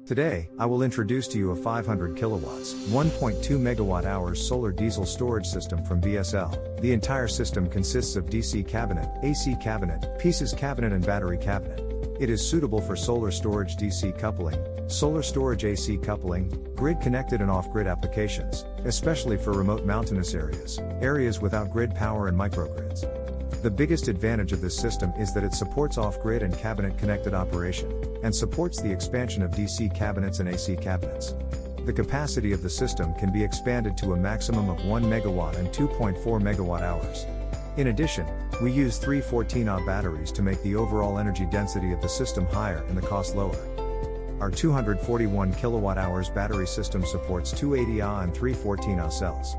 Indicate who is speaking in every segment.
Speaker 1: Today, I will introduce to you a 500 kilowatts, 1.2 megawatt hours solar diesel storage system from BSL. The entire system consists of DC cabinet, AC cabinet, pieces cabinet and battery cabinet. It is suitable for solar storage DC coupling, solar storage AC coupling, grid connected and off-grid applications, especially for remote mountainous areas, areas without grid power and microgrids. The biggest advantage of this system is that it supports off-grid and cabinet-connected operation, and supports the expansion of DC cabinets and AC cabinets. The capacity of the system can be expanded to a maximum of 1 megawatt and 2.4 megawatt hours. In addition, we use 3 14Ah batteries to make the overall energy density of the system higher and the cost lower. Our 241 kilowatt hours battery system supports 2 80Ah and 3 14Ah cells.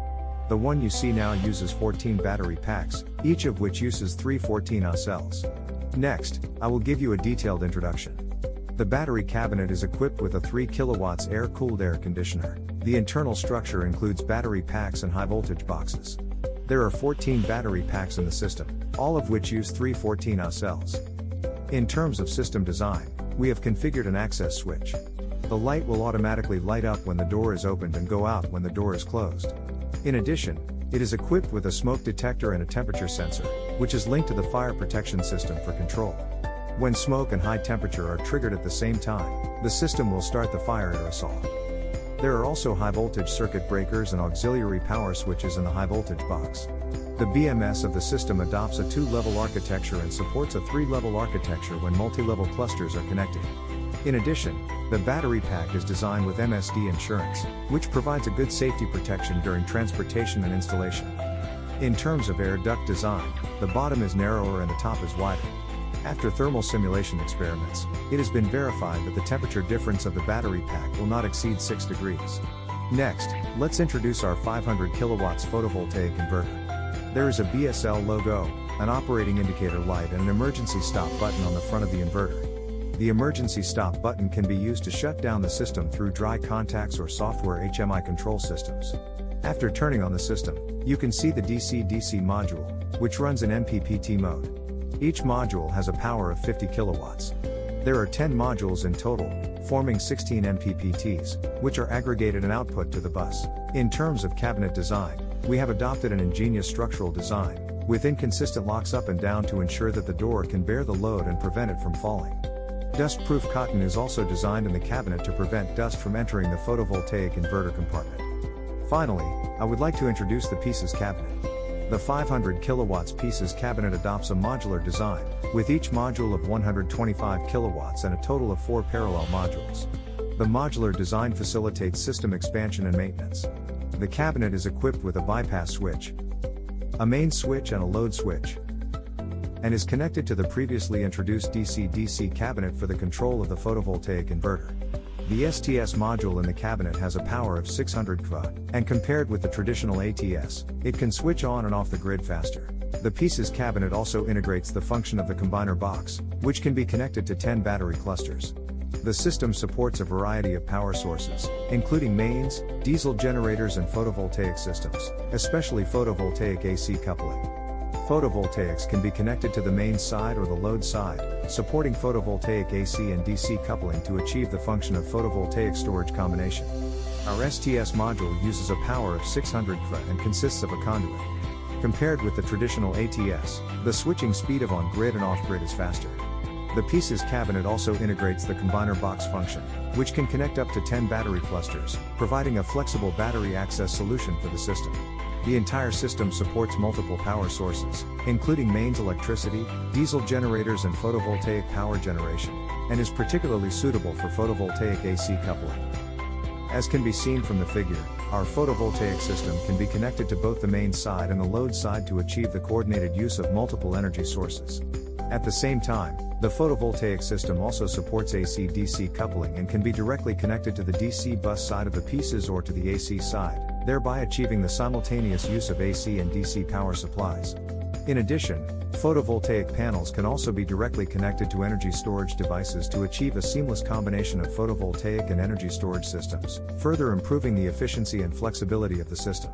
Speaker 1: The one you see now uses 14 battery packs, each of which uses 3 14Ah cells. Next, I will give you a detailed introduction. The battery cabinet is equipped with a 3 kilowatts air-cooled air conditioner. The internal structure includes battery packs and high-voltage boxes. There are 14 battery packs in the system, all of which use 3 14Ah cells. In terms of system design, we have configured an access switch. The light will automatically light up when the door is opened and go out when the door is closed. In addition, it is equipped with a smoke detector and a temperature sensor, which is linked to the fire protection system for control. When smoke and high temperature are triggered at the same time, the system will start the fire aerosol. There are also high voltage circuit breakers and auxiliary power switches in the high voltage box. The BMS of the system adopts a 2-level architecture and supports a 3-level architecture when multi-level clusters are connected. In addition, the battery pack is designed with MSD insurance, which provides a good safety protection during transportation and installation. In terms of air duct design, the bottom is narrower and the top is wider. After thermal simulation experiments, it has been verified that the temperature difference of the battery pack will not exceed 6 degrees. Next, let's introduce our 500 kilowatts photovoltaic inverter. There is a BSL logo, an operating indicator light and an emergency stop button on the front of the inverter. The emergency stop button can be used to shut down the system through dry contacts or software HMI control systems. After turning on the system, you can see the DC-DC module, which runs in MPPT mode. Each module has a power of 50 kilowatts. There are 10 modules in total, forming 16 MPPTs, which are aggregated and output to the bus. In terms of cabinet design, we have adopted an ingenious structural design, with inconsistent locks up and down to ensure that the door can bear the load and prevent it from falling. Dust-proof cotton is also designed in the cabinet to prevent dust from entering the photovoltaic inverter compartment. Finally, I would like to introduce the pieces cabinet. The 500 kilowatts pieces cabinet adopts a modular design, with each module of 125 kilowatts and a total of 4 parallel modules. The modular design facilitates system expansion and maintenance. The cabinet is equipped with a bypass switch, a main switch and a load switch, and is connected to the previously introduced DC-DC cabinet for the control of the photovoltaic inverter. The STS module in the cabinet has a power of 600 kV, and compared with the traditional ATS, it can switch on and off the grid faster. The pieces cabinet also integrates the function of the combiner box, which can be connected to 10 battery clusters. The system supports a variety of power sources, including mains, diesel generators and photovoltaic systems, especially photovoltaic AC coupling. Photovoltaics can be connected to the main side or the load side, supporting photovoltaic AC and DC coupling to achieve the function of photovoltaic storage combination. Our STS module uses a power of 600 kV and consists of a conduit. Compared with the traditional ATS, the switching speed of on-grid and off-grid is faster. The pieces cabinet also integrates the combiner box function, which can connect up to 10 battery clusters, providing a flexible battery access solution for the system. The entire system supports multiple power sources, including mains electricity, diesel generators and photovoltaic power generation, and is particularly suitable for photovoltaic AC coupling. As can be seen from the figure, our photovoltaic system can be connected to both the main side and the load side to achieve the coordinated use of multiple energy sources. At the same time, the photovoltaic system also supports AC-DC coupling and can be directly connected to the DC bus side of the pieces or to the AC side, thereby achieving the simultaneous use of AC and DC power supplies. In addition, photovoltaic panels can also be directly connected to energy storage devices to achieve a seamless combination of photovoltaic and energy storage systems, further improving the efficiency and flexibility of the system.